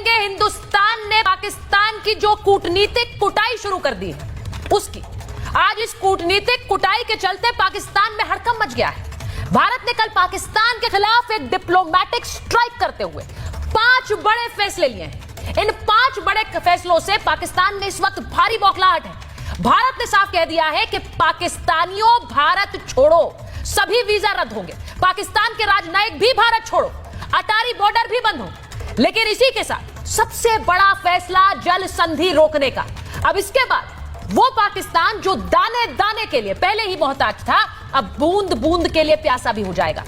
देखेंगे हिंदुस्तान ने पाकिस्तान की जो कूटनीतिक कुटाई शुरू कर दी है उसकी। आज इस कूटनीतिक कुटाई के चलते पाकिस्तान में हड़कंप मच गया है। भारत ने कल पाकिस्तान के खिलाफ एक डिप्लोमेटिक स्ट्राइक करते हुए 5 बड़े फैसले लिए हैं। इन 5 बड़े फैसलों से पाकिस्तान में इस वक्त भारी बौखलाहट है। भारत ने साफ कह दिया है कि पाकिस्तानियों भारत छोड़ो, सभी वीजा रद्द होंगे, पाकिस्तान के राजनयिक भी भारत छोड़ो, अटारी बॉर्डर भी बंद हो। लेकिन इसी के साथ सबसे बड़ा फैसला जल संधि रोकने का। अब इसके बाद वो पाकिस्तान जो दाने दाने के लिए पहले ही मोहताज था, अब बूंद बूंद के लिए प्यासा भी हो जाएगा।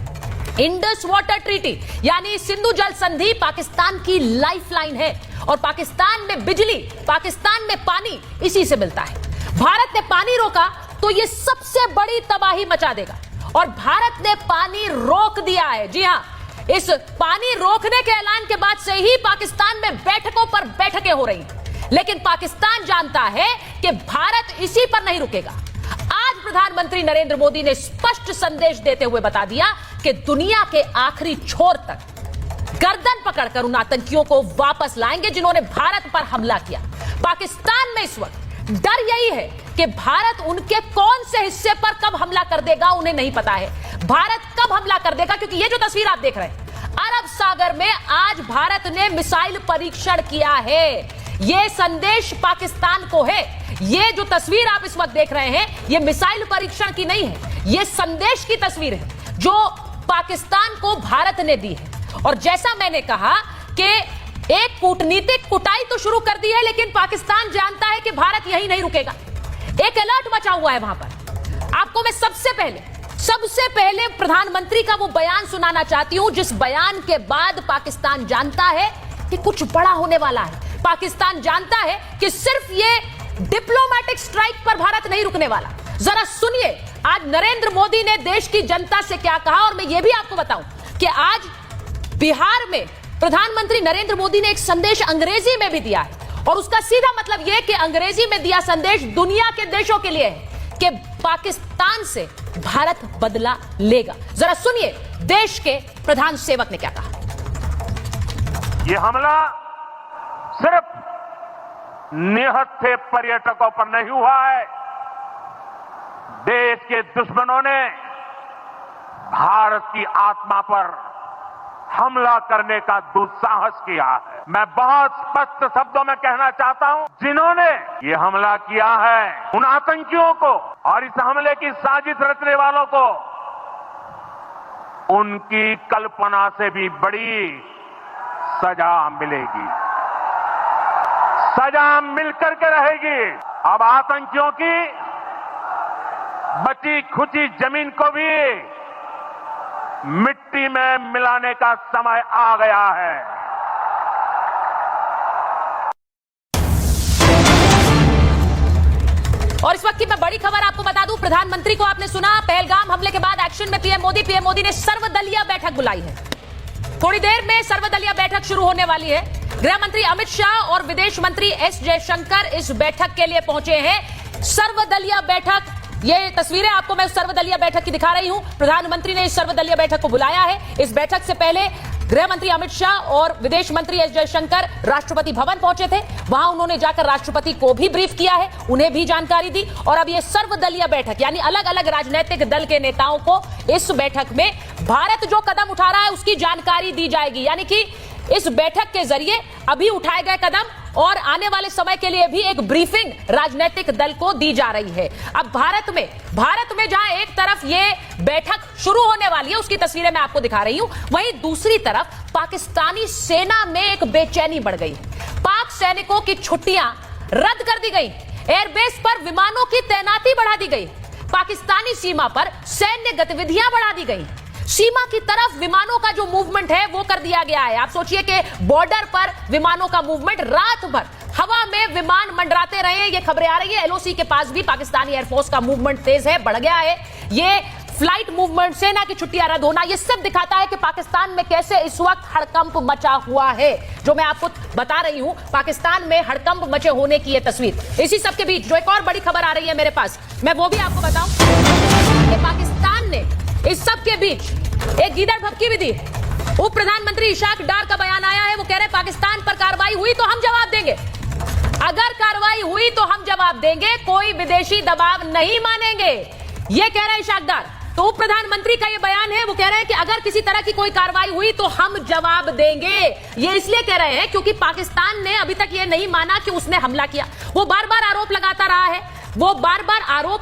इंडस वाटर ट्रीटी यानी सिंधु जल संधि पाकिस्तान की लाइफलाइन है और पाकिस्तान में बिजली, पाकिस्तान में पानी इसी से मिलता है। भारत ने पानी रोका तो यह सबसे बड़ी तबाही मचा देगा और भारत ने पानी रोक दिया है। जी हां, इस पानी रोकने के ऐलान के बाद से ही पाकिस्तान में बैठकों पर बैठकें हो रही हैं। लेकिन पाकिस्तान जानता है कि भारत इसी पर नहीं रुकेगा। आज प्रधानमंत्री नरेंद्र मोदी ने स्पष्ट संदेश देते हुए बता दिया कि दुनिया के आखिरी छोर तक गर्दन पकड़कर उन आतंकियों को वापस लाएंगे जिन्होंने भारत पर हमला किया। पाकिस्तान में इस वक्त डर यही है कि भारत उनके कौन से हिस्से पर कब हमला कर देगा उन्हें नहीं पता है। भारत कब हमला कर देगा, क्योंकि ये जो तस्वीर आप देख रहे हैं, अरब सागर में आज भारत ने मिसाइल परीक्षण किया है। ये संदेश पाकिस्तान को है। ये जो तस्वीर आप इस वक्त देख रहे हैं, ये मिसाइल परीक्षण की नहीं है, ये संदेश की तस्वीर है जो पाकिस्तान को भारत ने दी है। और जैसा मैंने कहा कि एक कूटनीतिक कुटाई तो शुरू कर दी है, लेकिन पाकिस्तान जानता है कि भारत यही नहीं रुकेगा। एक अलर्ट मचा हुआ है वहां पर। आपको मैं सबसे पहले प्रधानमंत्री का वो बयान सुनाना चाहती हूं जिस बयान के बाद पाकिस्तान जानता है कि कुछ बड़ा होने वाला है। पाकिस्तान जानता है कि सिर्फ ये डिप्लोमेटिक स्ट्राइक पर भारत नहीं रुकने वाला। जरा सुनिए आज नरेंद्र मोदी ने देश की जनता से क्या कहा। और मैं ये भी आपको बताऊं कि आज बिहार में प्रधानमंत्री नरेंद्र मोदी ने एक संदेश अंग्रेजी में भी दिया है और उसका सीधा मतलब यह कि अंग्रेजी में दिया संदेश दुनिया के देशों के लिए है कि पाकिस्तान से भारत बदला लेगा। जरा सुनिए देश के प्रधान सेवक ने क्या कहा। यह हमला सिर्फ निहत्थे पर्यटकों पर नहीं हुआ है। देश के दुश्मनों ने भारत की आत्मा पर हमला करने का दुस्साहस किया है। मैं बहुत स्पष्ट शब्दों में कहना चाहता हूं, जिन्होंने ये हमला किया है उन आतंकियों को और इस हमले की साजिश रचने वालों को उनकी कल्पना से भी बड़ी सजा मिलेगी। सजा मिलकर के रहेगी। अब आतंकियों की बची खुची जमीन को भी मिट्टी में मिलाने का समय आ गया है। और इस वक्त की मैं बड़ी खबर आपको बता दूं, प्रधानमंत्री को आपने सुना, पहलगाम हमले के बाद एक्शन में पीएम मोदी ने सर्वदलीय बैठक बुलाई है। थोड़ी देर में सर्वदलीय बैठक शुरू होने वाली है। गृह मंत्री अमित शाह और विदेश मंत्री एस जयशंकर इस बैठक के लिए पहुंचे हैं। सर्वदलीय बैठक, ये तस्वीरें आपको मैं उस सर्वदलीय बैठक की दिखा रही हूं। प्रधानमंत्री ने इस सर्वदलीय बैठक को बुलाया है। इस बैठक से पहले गृह मंत्री अमित शाह और विदेश मंत्री एस जयशंकर राष्ट्रपति भवन पहुंचे थे। वहां उन्होंने जाकर राष्ट्रपति को भी ब्रीफ किया है, उन्हें भी जानकारी दी। और अब ये सर्वदलीय बैठक यानी अलग अलग राजनीतिक दल के नेताओं को इस बैठक में भारत जो कदम उठा रहा है उसकी जानकारी दी जाएगी। यानी कि इस बैठक के जरिए अभी उठाए गए कदम और आने वाले समय के लिए भी एक ब्रीफिंग राजनीतिक दल को दी जा रही है। अब भारत में जहां एक तरफ ये बैठक शुरू होने वाली है उसकी तस्वीरें मैं आपको दिखा रही हूं, वहीं दूसरी तरफ पाकिस्तानी सेना में एक बेचैनी बढ़ गई। पाक सैनिकों की छुट्टियां रद्द कर दी गई, एयरबेस पर विमानों की तैनाती बढ़ा दी गई, पाकिस्तानी सीमा पर सैन्य गतिविधियां बढ़ा दी गई, सीमा की तरफ विमानों का जो मूवमेंट है वो कर दिया गया है। आप सोचिए कि बॉर्डर पर विमानों का मूवमेंट, रात भर हवा में विमान मंडराते रहे, ये खबरें आ रही है। एलओसी के पास भी पाकिस्तानी एयरफोर्स का मूवमेंट तेज है, बढ़ गया है। ये फ्लाइट मूवमेंट, सेना की छुट्टियां रद्द होना, ये सब दिखाता है कि पाकिस्तान में कैसे इस वक्त हड़कंप मचा हुआ है। जो मैं आपको बता रही हूं, पाकिस्तान में हड़कंप मचे होने की ये तस्वीर। इसी सब के बीच जो एक और बड़ी खबर आ रही है मेरे पास, मैं वो भी आपको बताऊं कि पाकिस्तान ने इस सब के बीच एक गीदड़ भभकी भी दी। उप प्रधानमंत्री इशाक डार का बयान आया है, वो कह रहे पाकिस्तान पर कार्रवाई हुई तो हम जवाब देंगे। अगर कार्रवाई हुई तो हम जवाब देंगे, कोई विदेशी दबाव नहीं मानेंगे, ये कह रहे हैं इशाक डार। तो उप प्रधानमंत्री का ये बयान है, वो कह रहे हैं कि अगर किसी तरह की कोई कार्रवाई हुई तो हम जवाब देंगे। ये इसलिए कह रहे हैं क्योंकि पाकिस्तान ने अभी तक ये नहीं माना कि उसने हमला किया। वो बार बार आरोप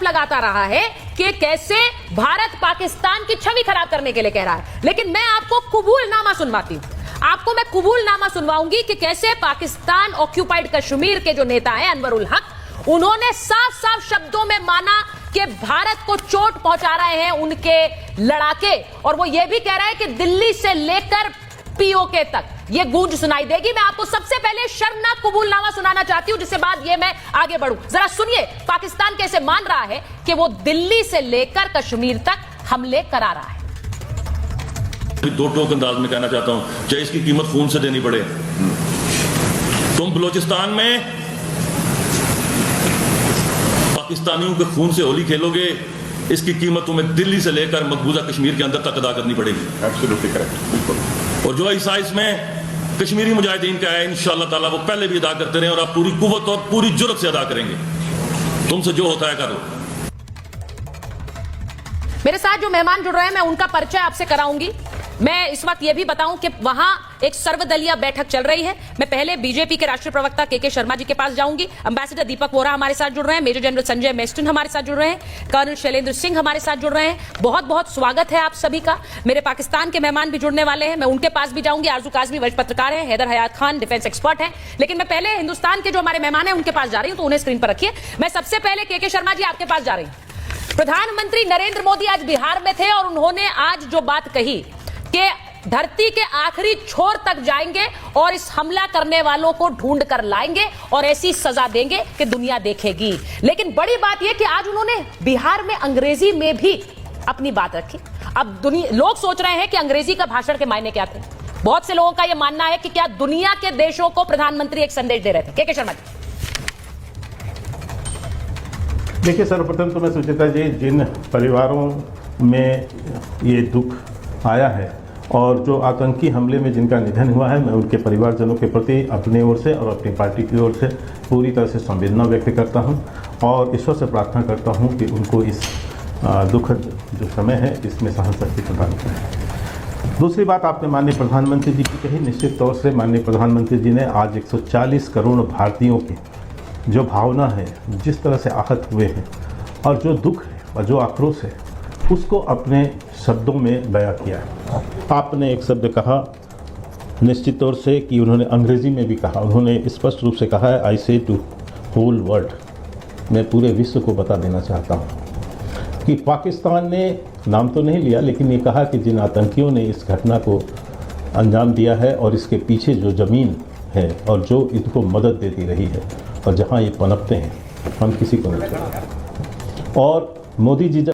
लगाता रहा है कि कैसे भारत पाकिस्तान की छवि खराब करने के लिए कह रहा है। लेकिन मैं आपको कबूलनामा सुनवाती हूं, आपको मैं कबूलनामा सुनवाऊंगी कि कैसे पाकिस्तान ऑक्यूपाइड कश्मीर के जो नेता हैं अनवरुल हक, उन्होंने साफ साफ शब्दों में माना कि भारत को चोट पहुंचा रहे हैं उनके लड़ाके। और वो ये भी कह रहे हैं कि दिल्ली से लेकर पीओके तक ये गूंज सुनाई देगी। मैं आपको सबसे पहले शर्मनाक कबूलनामा सुनाना चाहती हूं, जिसके बाद ये मैं आगे बढ़ूं। जरा सुनिए पाकिस्तान कैसे मान रहा है कि वो दिल्ली से लेकर कश्मीर तक हमले करा रहा है। दो टोक अंदाज में कहना चाहता हूं, चाहे इसकी कीमत खून से देनी पड़े। तुम बलूचिस्तान में पाकिस्तानियों के खून से होली खेलोगे, इसकी कीमत तुम्हें दिल्ली से लेकर मकबूजा कश्मीर के अंदर तक अदा करनी पड़ेगी। Absolutely correct. और जो हिस्सा इसमें कश्मीरी मुजाहिदीन का है, इंशाअल्लाह ताला वो पहले भी अदा करते रहे और आप पूरी कुव्वत और पूरी जुर्रत से अदा करेंगे। तुमसे जो होता है करो। मेरे साथ जो मेहमान जुड़ रहे हैं मैं उनका परिचय आपसे कराऊंगी। मैं इस वक्त यह भी बताऊं कि वहां एक सर्वदलीय बैठक चल रही है। मैं पहले बीजेपी के राष्ट्रीय प्रवक्ता के शर्मा जी के पास जाऊंगी। एम्बेसडर दीपक वोरा हमारे साथ जुड़ रहे हैं, मेजर जनरल संजय मेस्टन हमारे साथ जुड़ रहे हैं, कर्नल शैलेंद्र सिंह हमारे साथ जुड़ रहे हैं। बहुत बहुत स्वागत है आप सभी का। मेरे पाकिस्तान के मेहमान भी जुड़ने वाले हैं, मैं उनके पास भी जाऊंगी। आरजू काजमी वरिष्ठ पत्रकार है, हैदर हयात खान डिफेंस एक्सपर्ट है। लेकिन मैं पहले हिंदुस्तान के जो हमारे मेहमान है उनके पास जा रही हूं, तो उन्हें स्क्रीन पर रखिए। मैं सबसे पहले के शर्मा जी आपके पास जा रही हूं। प्रधानमंत्री नरेंद्र मोदी आज बिहार में थे और उन्होंने आज जो बात कही कि धरती के आखिरी छोर तक जाएंगे और इस हमला करने वालों को ढूंढ कर लाएंगे और ऐसी सजा देंगे कि दुनिया देखेगी। लेकिन बड़ी बात यह कि आज उन्होंने बिहार में अंग्रेजी में भी अपनी बात रखी। अब लोग सोच रहे हैं कि अंग्रेजी का भाषण के मायने क्या थे। बहुत से लोगों का यह मानना है कि क्या दुनिया के देशों को प्रधानमंत्री एक संदेश दे रहे थे। के शर्मा जी। देखिए, सर्वप्रथम तो मैं सुचेता जी, जिन परिवारों में ये दुख आया है और जो आतंकी हमले में जिनका निधन हुआ है, मैं उनके परिवारजनों के प्रति अपने ओर से और अपनी पार्टी की ओर से पूरी तरह से संवेदना व्यक्त करता हूं और ईश्वर से प्रार्थना करता हूं कि उनको इस दुखद जो समय है इसमें सहन शक्ति प्रदान करें। दूसरी बात आपने माननीय प्रधानमंत्री जी की कही। निश्चित तौर से माननीय प्रधानमंत्री जी ने आज 140 करोड़ भारतीयों की जो भावना है, जिस तरह से आहत हुए हैं और जो दुख है और जो आक्रोश है, उसको अपने शब्दों में बयां किया है। आपने एक शब्द कहा निश्चित तौर से कि उन्होंने अंग्रेजी में भी कहा, उन्होंने स्पष्ट रूप से कहा है, आई से टू होल वर्ल्ड, मैं पूरे विश्व को बता देना चाहता हूँ कि पाकिस्तान ने नाम तो नहीं लिया, लेकिन ये कहा कि जिन आतंकियों ने इस घटना को अंजाम दिया है और इसके पीछे जो ज़मीन है और जो इनको मदद देती रही है और जहाँ ये पनपते हैं, हम किसी को नहीं छोड़ेंगे। और मोदी जी